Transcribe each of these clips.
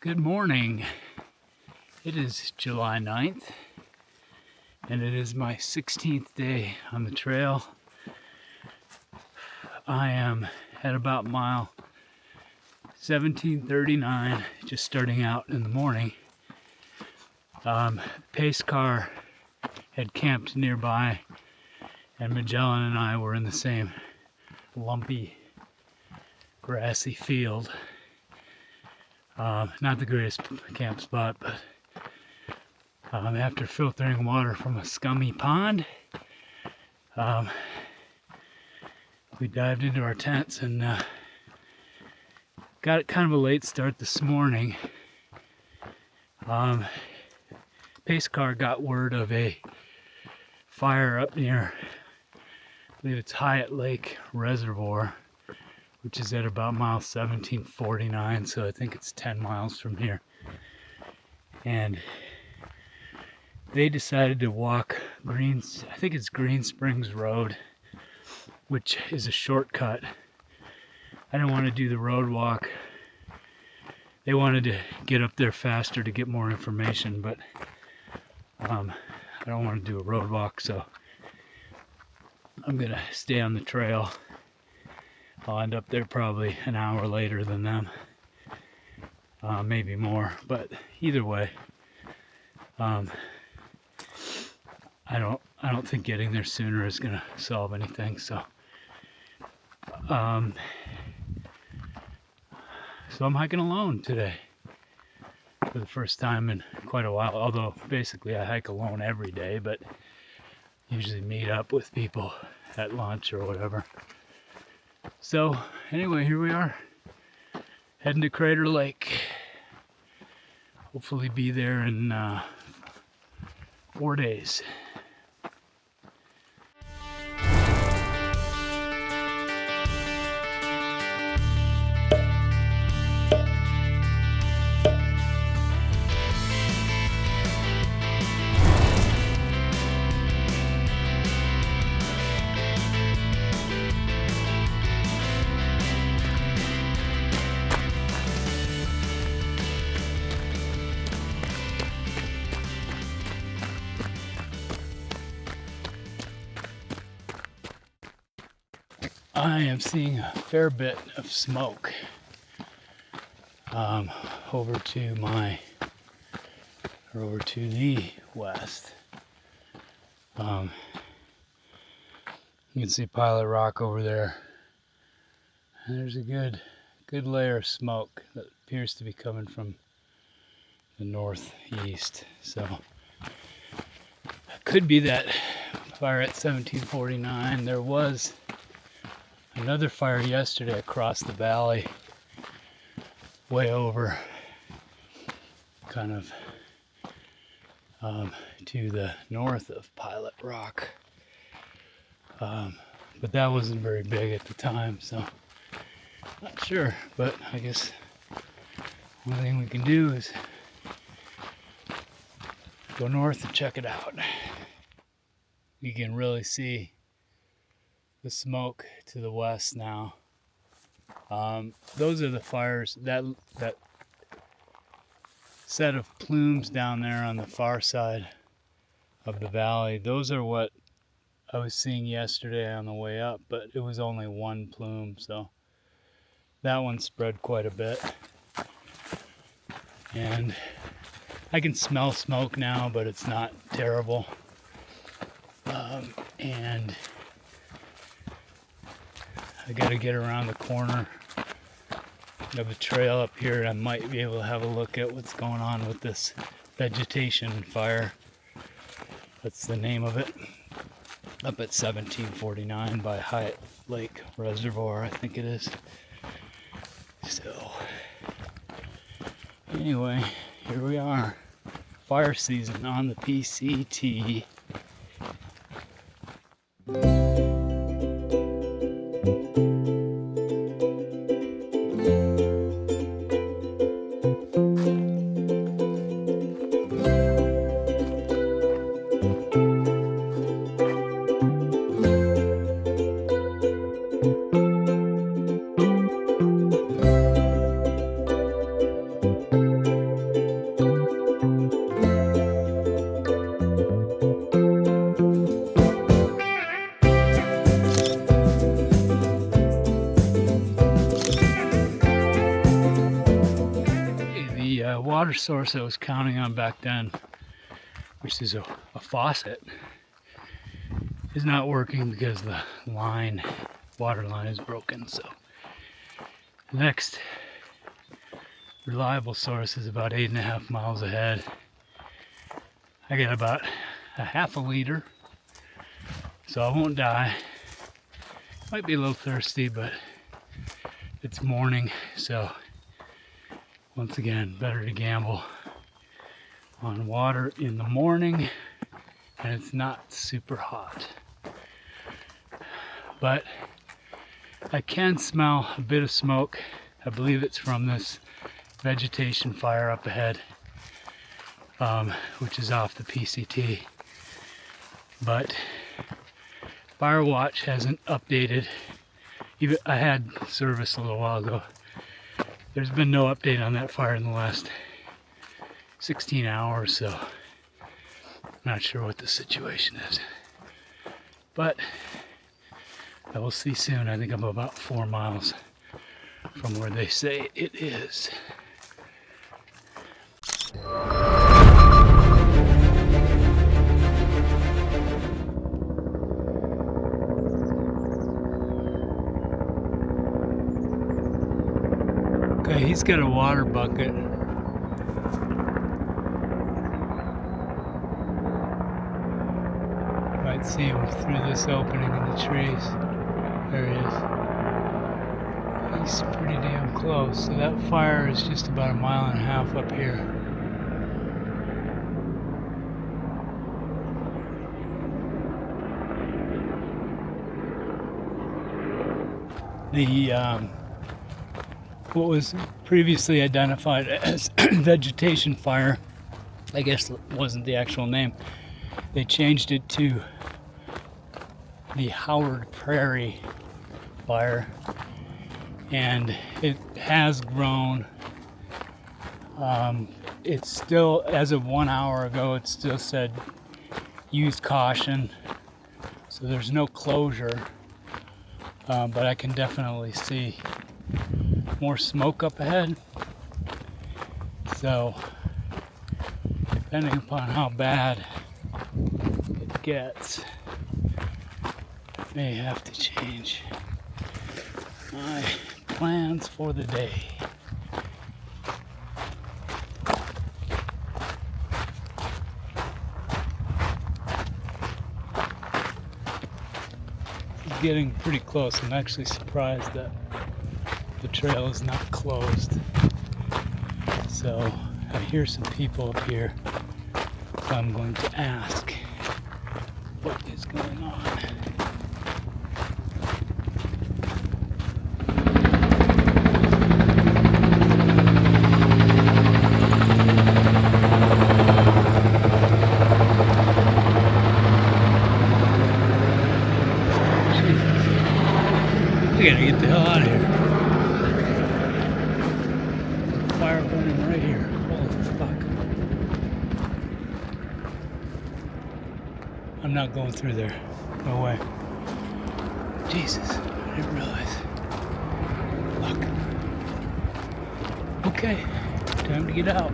Good morning. It is July 9th, and it is my 16th day on the trail. I am at about mile 1739, just starting out in the morning. Pace car had camped nearby, and Magellan and I were in the same lumpy, grassy field. Not the greatest camp spot, but after filtering water from a scummy pond, we dived into our tents and got kind of a late start this morning. Pace car got word of a fire up near, I believe it's Hyatt Lake Reservoir, which is at about mile 1749, so I think it's 10 miles from here. And they decided to walk I think it's Green Springs Road, which is a shortcut. I didn't want to do the road walk. They wanted to get up there faster to get more information, but I don't want to do a road walk, so I'm gonna stay on the trail. I'll end up there probably an hour later than them, maybe more, but either way, I don't think getting there sooner is gonna solve anything. So I'm hiking alone today for the first time in quite a while. Although basically I hike alone every day, but usually meet up with people at lunch or whatever. So anyway, here we are, heading to Crater Lake. Hopefully be there in 4 days. I am seeing a fair bit of smoke over to the west. You can see Pilot Rock over there, and there's a good layer of smoke that appears to be coming from the northeast. So it could be that fire at 1749. There was another fire yesterday across the valley, way over, kind of to the north of Pilot Rock. But that wasn't very big at the time, so not sure. But I guess one thing we can do is go north and check it out. You can really see the smoke to the west now. Those are the fires, that set of plumes down there on the far side of the valley. Those are what I was seeing yesterday on the way up, but it was only one plume, so that one spread quite a bit. And I can smell smoke now, but it's not terrible. And I gotta get around the corner of the trail up here, and I might be able to have a look at what's going on with this vegetation fire. That's the name of it. Up at 1749 by Hyatt Lake Reservoir, I think it is. So, anyway, here we are. Fire season on the PCT. The water source I was counting on back then, which is a faucet, is not working because the water line is broken. So the next reliable source is about 8.5 miles ahead. I get about a half a liter, so I won't die. Might be a little thirsty, but it's morning, so once again, better to gamble on water in the morning, and it's not super hot. But I can smell a bit of smoke. I believe it's from this vegetation fire up ahead, which is off the PCT. But Fire Watch hasn't updated. Even I had service a little while ago. There's been no update on that fire in the last 16 hours, so I'm not sure what the situation is. But I will see soon. I think I'm about 4 miles from where they say it is. Okay, he's got a water bucket. Might see him through this opening in the trees. There he is. He's pretty damn close. So that fire is just about 1.5 miles up here. The what was previously identified as vegetation fire, I guess wasn't the actual name. They changed it to the Prairie fire, and it has grown. It's still, as of 1 hour ago, it still said use caution, so there's no closure, but I can definitely see more smoke up ahead. So depending upon how bad it gets, I may have to change my plans for the day. It's getting pretty close. I'm actually surprised that the trail is not closed. So I hear some people up here. So I'm going to ask what is going on. Jesus. I gotta get the hell out of here. Fire burning right here. Holy fuck. I'm not going through there. No way. Jesus, I didn't realize. Fuck. Okay, time to get out.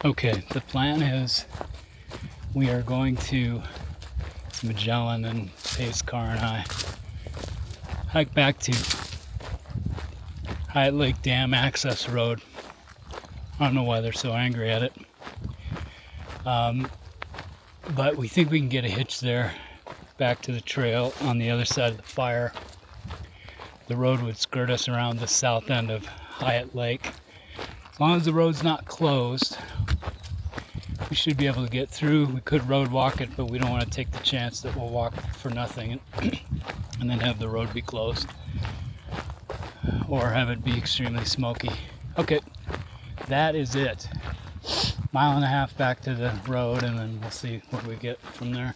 Okay, the plan is we are going to Magellan and Pace Car and I hike back to Hyatt Lake Dam Access Road. I don't know why they're so angry at it. But we think we can get a hitch there back to the trail on the other side of the fire. The road would skirt us around the south end of Hyatt Lake. As long as the road's not closed, we should be able to get through. We could road walk it, but we don't want to take the chance that we'll walk for nothing and then have the road be closed or have it be extremely smoky. Okay, that is it. 1.5 miles back to the road, and then we'll see what we get from there.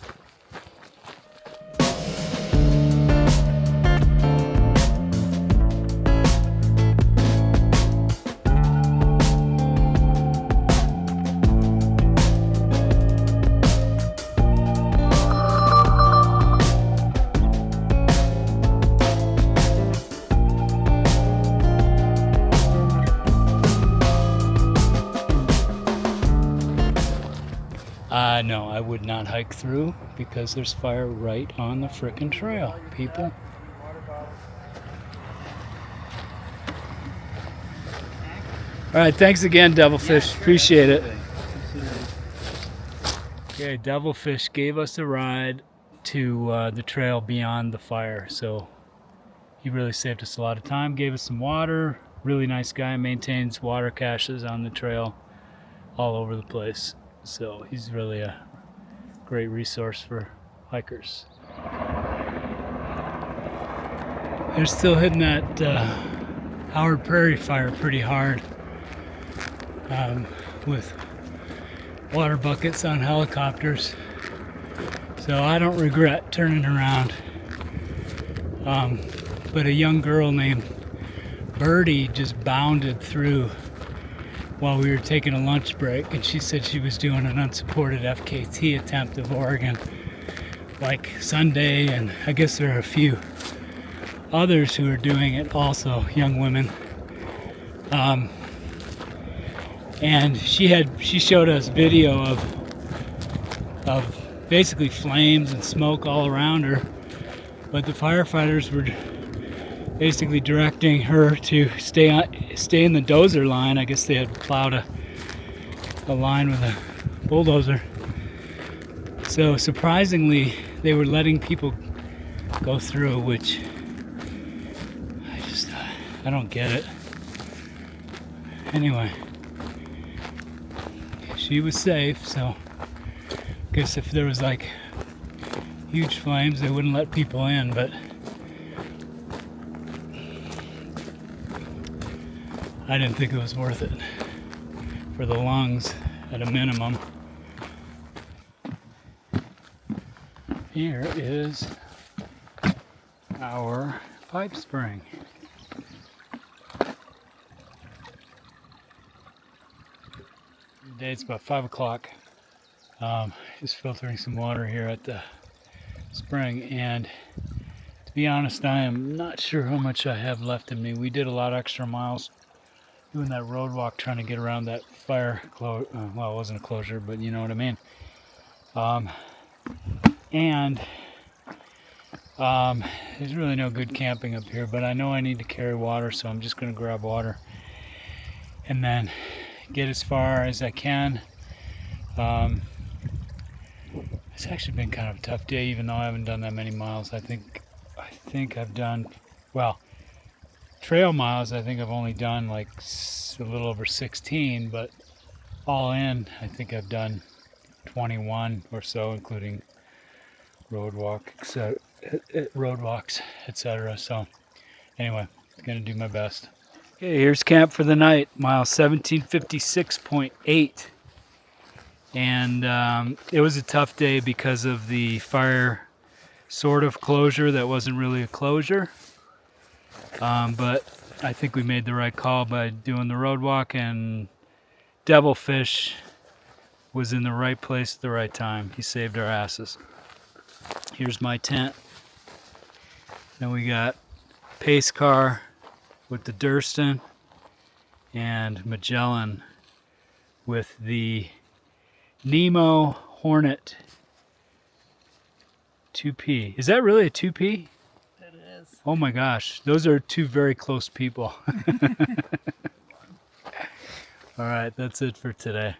No, I would not hike through because there's fire right on the frickin' trail, people. Alright, thanks again, Devilfish. Appreciate it. Okay, Devilfish gave us a ride to the trail beyond the fire, so he really saved us a lot of time, gave us some water. Really nice guy, maintains water caches on the trail all over the place. So he's really a great resource for hikers. They're still hitting that Howard Prairie fire pretty hard with water buckets on helicopters. So I don't regret turning around. But a young girl named Birdie just bounded through while we were taking a lunch break, and she said she was doing an unsupported FKT attempt of Oregon like Sunday, and I guess there are a few others who are doing it also, young women. And she showed us video of basically flames and smoke all around her, but the firefighters were basically directing her to stay in the dozer line. I guess they had plowed a line with a bulldozer. So surprisingly, they were letting people go through, which I don't get it. Anyway, she was safe, so I guess if there was like huge flames, they wouldn't let people in, but I didn't think it was worth it for the lungs at a minimum. Here is our pipe spring. Today it's about 5 o'clock. Just filtering some water here at the spring, and to be honest, I am not sure how much I have left in me. We did a lot of extra miles doing that road walk, trying to get around that fire well, it wasn't a closure, but you know what I mean. There's really no good camping up here, but I know I need to carry water, so I'm just going to grab water and then get as far as I can. It's actually been kind of a tough day, even though I haven't done that many miles. I think I've done, well, trail miles, I think I've only done like a little over 16, but all in, I think I've done 21 or so, including road walks, etc. So anyway, I'm gonna do my best. Okay, here's camp for the night, mile 1756.8. And it was a tough day because of the fire sort of closure that wasn't really a closure. But I think we made the right call by doing the road walk, and Devilfish was in the right place at the right time. He saved our asses. Here's my tent. Then we got pace car with the Durston, and Magellan with the Nemo Hornet 2P. Is that really a 2P? It is. Oh my gosh, those are two very close people. All right, that's it for today.